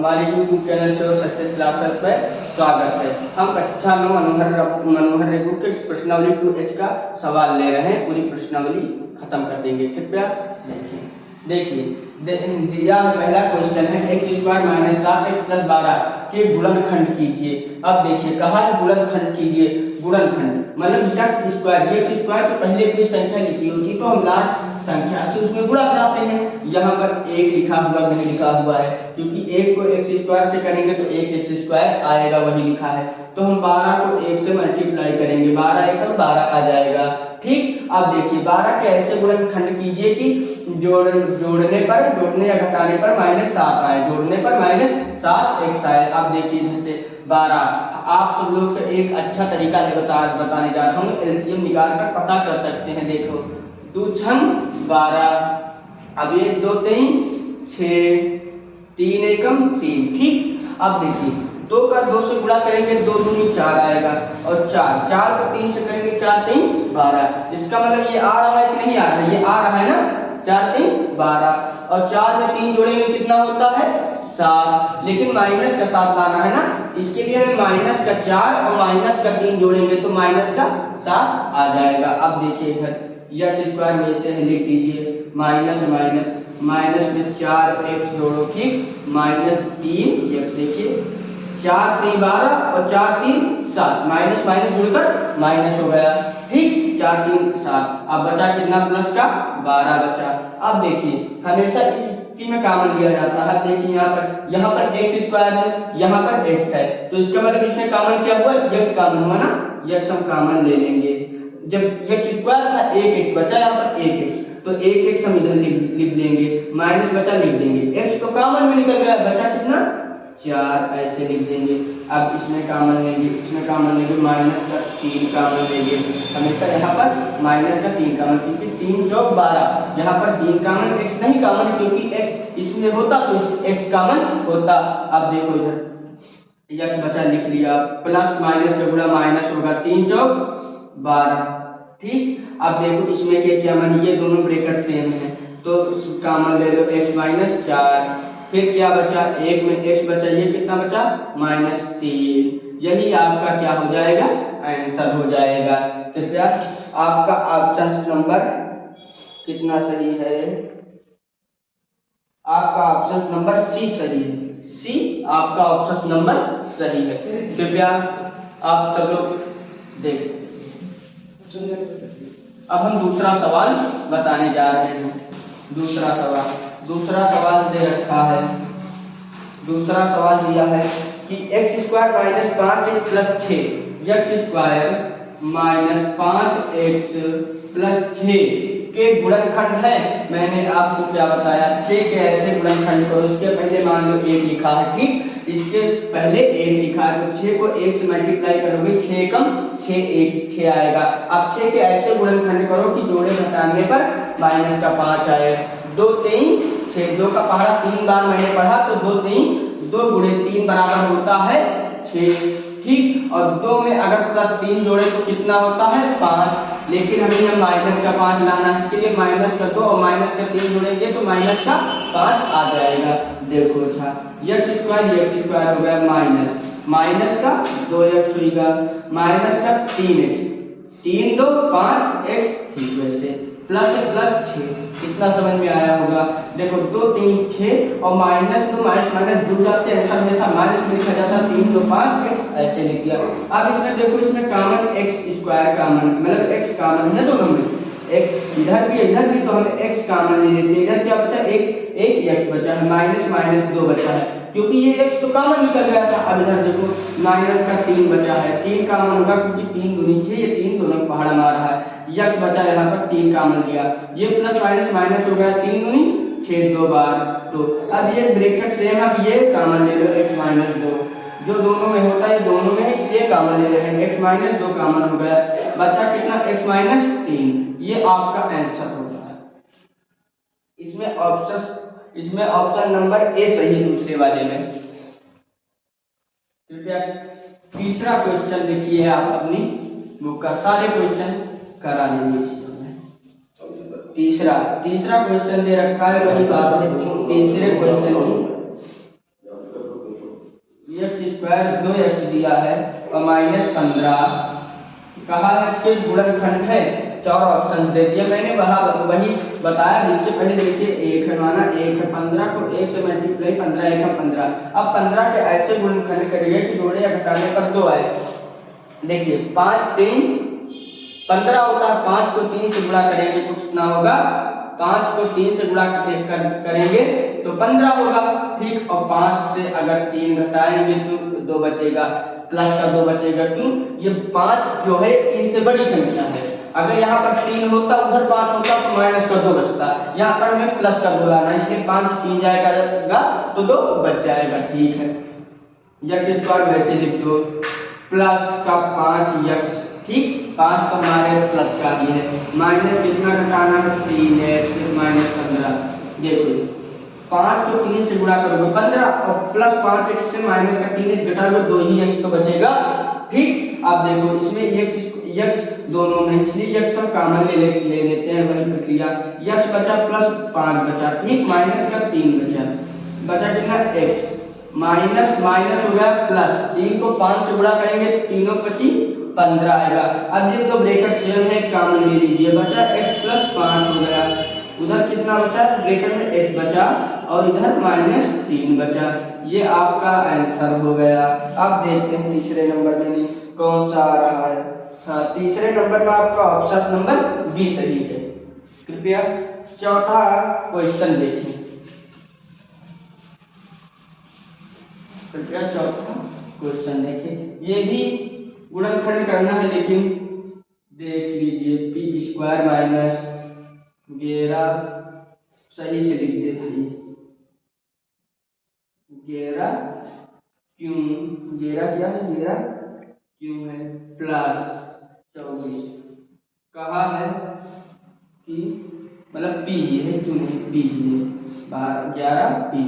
हमारे YouTube channel से और सक्सेस क्लासेस पर स्वागत है। हम कक्षा 9 मनोहर रेगू के प्रश्नावली 2H का सवाल ले रहे हैं। पूरी प्रश्नावली खत्म कर देंगे। कृपया देखिए यह पहला क्वेश्चन है x² - 7x + 12 के गुणनखंड कीजिए। अब देखिए कहा है गुणनखंड कीजिए। गुणनखंड मतलब x² तो पहले कोई संख्या लिखी होती तो हम लास्ट संख्या से उसमें गुणा कराते हैं। यहाँ पर एक लिखा हुआ नहीं लिखा हुआ है, क्योंकि एक को x² से करेंगे तो 1x² आएगा, वही लिखा है। तो हम 12 को 1 से मल्टीप्लाई करेंगे, 12 × 1 = 12 आ जाएगा। ठीक, अब देखिए 12 के ऐसे गुणनखंड कीजिए कि जोड़ने या घटाने पर -7 आए, जोड़ने पर -7x आए। अब देखिए जैसे 12, आप सब लोग को एक अच्छा तरीका है बताने जा रहा हूँ। एलसीएम निकाल कर पता कर सकते हैं। देखो 2 × 12, अब 1 2 3 6, 3 एकम 3। ठीक, अब देखिए 2 का 2 से गुणा करेंगे, 2 दूनी 4 आएगा, और 4 को 3 से करेंगे, 4 3 12। इसका मतलब ये आ रहा है कि नहीं आ रहा है? ये आ रहा है ना, 4 3 12, और 4 में 3 जोड़ेंगे कितना होता है? 7। लेकिन माइनस का 7 लाना है ना, इसके लिए हमें -4 और -3 जोड़ेंगे तो -7 आ जाएगा। अब देखिए इधर x² में से लिख दीजिए माइनस में 4x जोड़ो। ठीक, -3x। देखिए 4 3 12 और 4 3 7, माइनस जुड़कर माइनस हो गया। ठीक, 4 3 7। अब बचा कितना प्लस का? 12 बचा। अब देखिए हमेशा इसी में कॉमन लिया जाता है। देखिए यहाँ पर x² है, यहाँ पर x है, तो इसका मतलब इसमें कॉमन क्या हुआ? x कॉमन हुआ ना, x हम कॉमन ले लेंगे। जब x² था 1x बचा, यहाँ पर 1x, तो 1x हम इधर लिख देंगे, माइनस बचा लिख देंगे, x तो कॉमन में निकल गया, बचा कितना? 4, ऐसे लिख देंगे। अब इसमें कॉमन लेंगे, इसमें कॉमन लेंगे, -3 कॉमन लेंगे। हमेशा यहाँ पर -3 कॉमन, क्योंकि 3 × 4 = 12। यहाँ पर 3 कॉमन, x नहीं कॉमन, क्योंकि x इसमें होता तो x कॉमन होता। अब देखो इधर x बचा लिख लिया, प्लस माइनस का गुणा माइनस होगा, 3 × 4 = 12। ठीक, अब देखो इसमें क्या कॉमन, ये दोनों ब्रैकेट सेम है तो कॉमन ले लो, x - 4। फिर क्या बचा? 1 में x बचा, ये कितना बचा? -3। यही आपका क्या हो जाएगा? आंसर हो जाएगा। कृपया आपका ऑप्शन नंबर कितना सही है? आपका ऑप्शन नंबर सी सही है। सी आपका ऑप्शन नंबर सही है। कृपया आप सब लोग देख। अब हम दूसरा सवाल बताने जा रहे हैं। दूसरा सवाल दे रखा है। दूसरा सवाल दिया है कि x² - 5x + 6, x² - 5x + 6 के गुणनखंड है। मैंने आपको क्या बताया? 6 के ऐसे गुणनखंड को, इसके पहले मान लो 1 लिखा है। ठीक, इसके पहले 1 लिखा है, तो 6 को 1 से मल्टीप्लाई करोगे, 6 × 6 1 6 आएगा। अब 6 के ऐसे गुणनखंड करो कि जोड़े घटाने पर -5 आए। 2 3 6, 2 का पहाड़ा 3 बार मैंने पढ़ा, तो 2 3 2 × 3 बराबर होता है 6। ठीक, और 2 में अगर +3 जोड़े तो कितना होता है? 5। लेकिन हमें यहाँ -5 लाना है, इसके लिए -2 और -3 जोड़ेंगे तो -5 आ जाएगा। देखो अच्छा, x² हो गया, माइनस का 2x होगा, -3x, 3 2 5x। ठीक, वैसे प्लस 6, कितना समझ में आया होगा? देखो 2 3 6 और माइनस जुड़ जाते हैं, हमेशा माइनस में लिखा जाता है, 3 2 5x ऐसे लिख दिया। अब इसमें देखो, इसमें कॉमन x² कॉमन, मतलब x कॉमन है दोनों में, x इधर भी तो हमें x कॉमन ले लेते हैं। इधर क्या बचा? एक x बचा है, -2 बचा है, क्योंकि ये x तो कॉमन निकल गया था। अब इधर देखो -3 बचा है, 3 कॉमन होगा, क्योंकि 3 दूनी 6, ये 3 दोनों को पहाड़ा मार रहा है। x बचा, यहाँ पर 3 कॉमन लिया, ये प्लस माइनस हो गया, 3 दूनी 6 2 बार। तो अब ये ब्रैकेट सेम है, अब ये कॉमन ले लो, x - 2, जो दोनों में होता है दोनों में, इसलिए कॉमन ले रहे हैं, x - 2 कॉमन हो गया, बचा कितना? x - 3। ये आपका आंसर होता है। इसमें ऑप्शन नंबर ए सही है दूसरे वाले में। कृपया तीसरा क्वेश्चन देखिए, आप अपनी बुक का सारे क्वेश्चन करा लीजिए। तीसरा क्वेश्चन दे रखा है, वही बात है तीसरे क्वेश्चन की। एक्स स्क्वायर 2x दिया है और -15 कहा है कि गुणनखंड है, चार ऑप्शन दे दिए मैंने वही बताया। इससे पहले देखिए एक है, माना एक है, 15 को 1 से मल्टीप्लाई 15 1 है 15। अब 15 के ऐसे गुणनखंड करिए कि जोड़े या घटाने पर 2 आए। देखिए 5 3 15 होता है, 5 को 3 से गुणा करेंगे तो कितना होगा, 5 को 3 से गुणा करेंगे तो 15 होगा, ठीक। और 5 से अगर 3 घटाएंगे तो 2 बचेगा, प्लस का 2 बचेगा, क्यों, ये 5 जो है 3 से बड़ी संख्या है। अगर यहाँ पर 3 होता उधर 5 होता तो माइनस का 2 बचता, यहाँ पर हमें प्लस का 2 लाना, इसलिए 5 3 जाएगा तो 2 बच जाएगा, ठीक है। एक्स स्क्वायर वैसे लिख दो, प्लस का 5x, ठीक, 5 तो हमारे प्लस का भी है, माइनस कितना घटाना है 3x -15। देखो 5 को 3 से गुणा करोगे 15 और प्लस 5x से माइनस का 3x घटाओगे 2 ही x तो बचेगा, ठीक। अब देखो इसमें x दोनों में, इसलिए x सब कॉमन ले लेते हैं, वही प्रक्रिया, x बचा प्लस 5 बचा, ठीक, माइनस का 3 बचा कितना x, माइनस माइनस हो गया प्लस, 3 को 5 से गुणा करेंगे तो तीनों 15 आएगा। अब ये तो ब्रैकेट सेम है, कॉमन ले लीजिए, बचा x प्लस 5 हो गया, उधर कितना बचा, ब्रैकेट में x बचा और इधर -3 बचा, ये आपका आंसर हो गया। अब देखते हैं तीसरे नंबर में कौन सा आ रहा है। हाँ, तीसरे नंबर में आपका ऑप्शन नंबर बी सही है। कृपया चौथा क्वेश्चन देखें, कृपया चौथा क्वेश्चन देखें, ये भी गुणनखंड करना है, लेकिन देख लीजिए पी स्क्वायर माइनस 11, सही से लिख दे भाई, 11 क्यों, 11 क्या है, 11 क्यों है, प्लस 24 कहा है कि मतलब पी है, क्यों नहीं पी है, 11 पी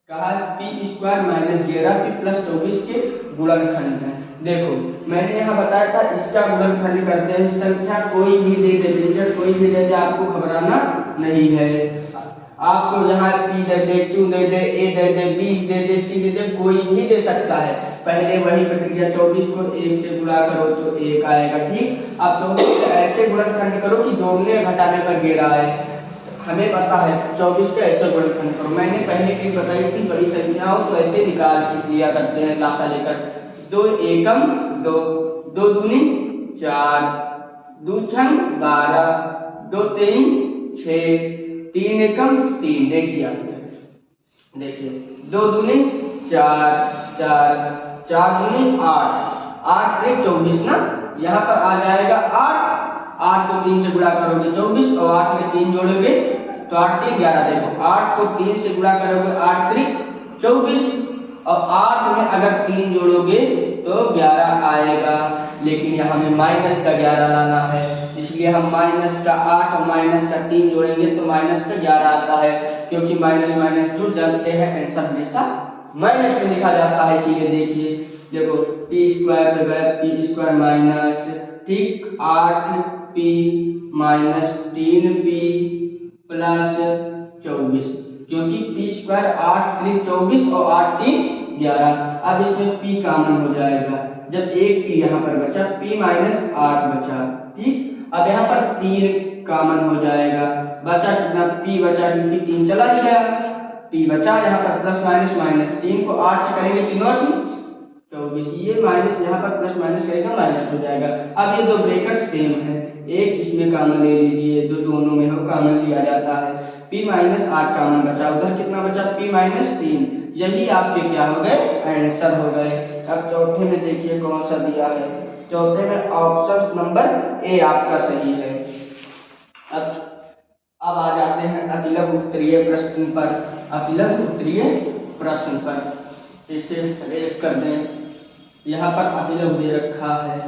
कहा P square minus 11 P plus 24 के गुणनखंड है। देखो मैंने यहाँ बताया था इसका गुणनखंड करते हैं, संख्या कोई भी दे दे, कोई भी दे दे, आपको घबराना नहीं है। आपको यहाँ पी दे दे, क्यू दे दे, ए दे दे, बी दे दे, सी दे दे, कोई भी दे सकता है। पहले वही प्रक्रिया 24 को 1 से गुणा करो तो 1 आएगा, ठीक। अब 24 को ऐसे गुणनखंड करो कि जोड़ने घटाने पर 11 आए, हमें पता है 24 का ऐसे गुणनखंड करो, मैंने पहले भी बताई थी, बड़ी संख्या हो तो ऐसे निकाल लिया करते हैं लाशा लेकर, 2 एकम 2, 2 दूनी 4, 2 छंग 12, 2 तेईं 6, 3 एकम 3, देखिए आप, देखिए 2 दूनी 4, 4 दूनी 8, 8 3 24 ना, यहाँ पर आ जाएगा 8 को 3 से गुणा करोगे 24 और 8 में 3 जोड़ोगे तो 8 3 11, देखो 8 को 3 से गुणा करोगे 8 3 24 और 8 में अगर 3 जोड़ोगे तो 11 आएगा, लेकिन यहाँ में माइनस का 11 लाना है, इसलिए हम माइनस का 8 और माइनस का 3 जोड़ेंगे तो माइनस का 11 आता है, क्योंकि माइनस माइनस जुड़ जाते हैं, आंसर हमेशा माइनस में लिखा जाता है। चलिए देखिए, देखो पी स्क्वायर पे गए, पी स्क्वायर माइनस, ठीक, 8p माइनस 3p प्लस 24, क्योंकि पी स्क्वायर 8 3 24 और 8 3 11। अब इसमें p कॉमन हो जाएगा, जब एक p यहाँ पर बचा, p माइनस 8 बचा, ठीक। अब यहाँ पर 3 कॉमन हो जाएगा, बचा कितना, p बचा, क्योंकि 3 चला ही गया, p बचा, यहाँ पर प्लस माइनस माइनस, 3 को 8 से करेंगे 3 और 24, ये माइनस यहाँ पर प्लस माइनस करेगा माइनस हो जाएगा। अब ये दो ब्रैकेट सेम है, एक इसमें कॉमन ले लीजिए, दोनों में हो कॉमन लिया जाता है, p माइनस 8 कॉमन बचा, उधर कितना बचा, p माइनस 3, यही आपके क्या हो गए, आंसर हो गए। अब चौथे में देखिए कौन सा दिया है, चौथे में ऑप्शन नंबर ए आपका सही है। अब आ जाते हैं अतिलक उत्तरीय प्रश्न पर, अतिलक उत्तरीय प्रश्न पर इसे रेस कर दें, यहाँ पर अतिलक दे रखा है।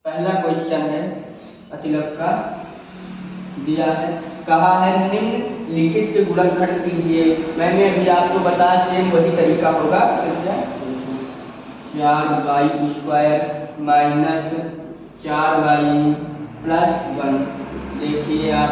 पहला क्वेश्चन है अतिलक का, दिया है, कहा है निम्नलिखित के गुणनखंड कीजिए। मैंने अभी आपको बताया सेम वही तरीका होगा, 4y square minus 4y plus 1। देखिए आप,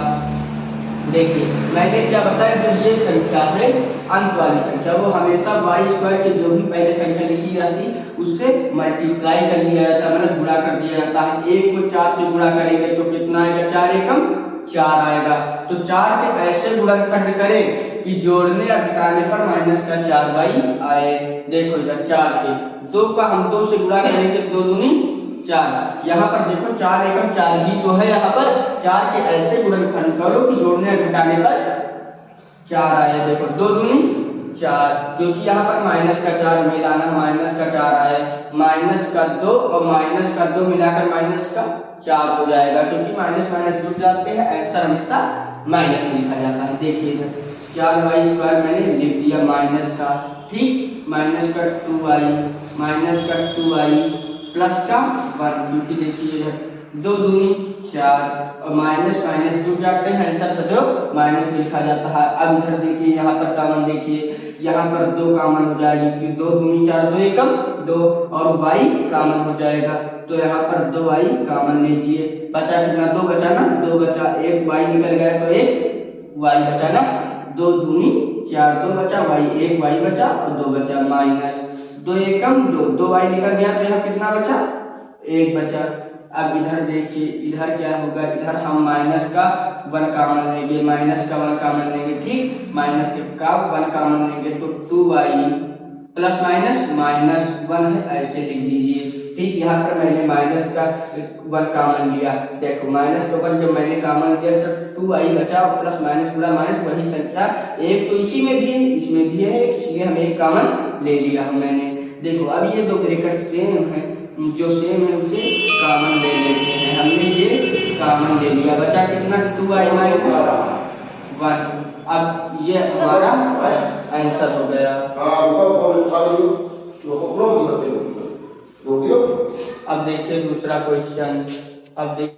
देखिए मैंने क्या बताया, जो ये संख्या है अंत वाली संख्या, वो हमेशा वाई स्क्वायर की जो भी पहले संख्या लिखी जाती उससे मल्टीप्लाई कर लिया जाता है, मतलब गुणा कर दिया जाता है। 1 को 4 से गुणा करेंगे तो कितना आएगा, 4 एकम 4 आएगा। तो 4 के ऐसे गुणनखंड करें कि जोड़ने या घटाने पर माइनस का 4y आए। देखो इधर 4 के 2 का हम 2 से गुणा करेंगे, 2 दूनी 4। यहाँ पर देखो 4 एकम 4 ही तो है, यहाँ पर 4 के ऐसे गुणनखंड करो कि जोड़ने या घटाने पर 4 आए। देखो 2 दूनी 4, क्योंकि यहाँ पर माइनस का 4 मिलाना, माइनस का 4 आए, माइनस का 2 और माइनस का 2 मिलाकर माइनस का 4 हो जाएगा, क्योंकि माइनस माइनस जुड़ जाते हैं, आंसर हमेशा माइनस में लिखा जाता है। देखिए इधर 4y स्क्वायर मैंने लिख दिया माइनस का, ठीक, माइनस का 2y, माइनस का 2y प्लस का 1, क्योंकि देखिए इधर 2 दूनी 4 और माइनस माइनस जुड़ जाते हैं, आंसर सदैव माइनस में लिखा जाता है। अब इधर देखिए यहाँ पर कॉमन, देखिए यहाँ पर 2 कॉमन हो जाएगी, क्योंकि 2 दूनी 4, 2 एकम 2 और y कॉमन हो जाएगा, तो यहाँ पर 2y कॉमन लीजिए। बचा कितना, 2 बचा ना, 2 बचा, एक y निकल गया तो एक y बचा ना, 2 दूनी 4, 2 बचा y, एक y बचा और 2 बचा, माइनस 2 एकम 2, 2y निकल गया तो यहाँ कितना बचा, 1 बचा। अब इधर देखिए इधर क्या होगा, इधर हम माइनस का 1 कॉमन लेंगे, माइनस का 1 कॉमन लेंगे, ठीक, माइनस का 1 कॉमन लेंगे तो 2y प्लस माइनस माइनस 1 है, ऐसे लिख दीजिए, ठीक। यहाँ पर मैंने माइनस का 1 कॉमन लिया, देखो माइनस का 1 जब मैंने कॉमन लिया तो 2y बचा और प्लस माइनस गुणा माइनस वही संख्या, एक तो इसी में भी है इसमें भी है, इसलिए हम एक कॉमन ले लिया मैंने। देखो अब ये 2 ब्रैकेट सेम है, जो सेम है उसे कॉमन ले लेते हैं, हमने ये कॉमन ले लिया, बचा कितना, 2y माइनस 1। अब ये हमारा आंसर हो गया। अब देखिए दूसरा क्वेश्चन, अब देखिए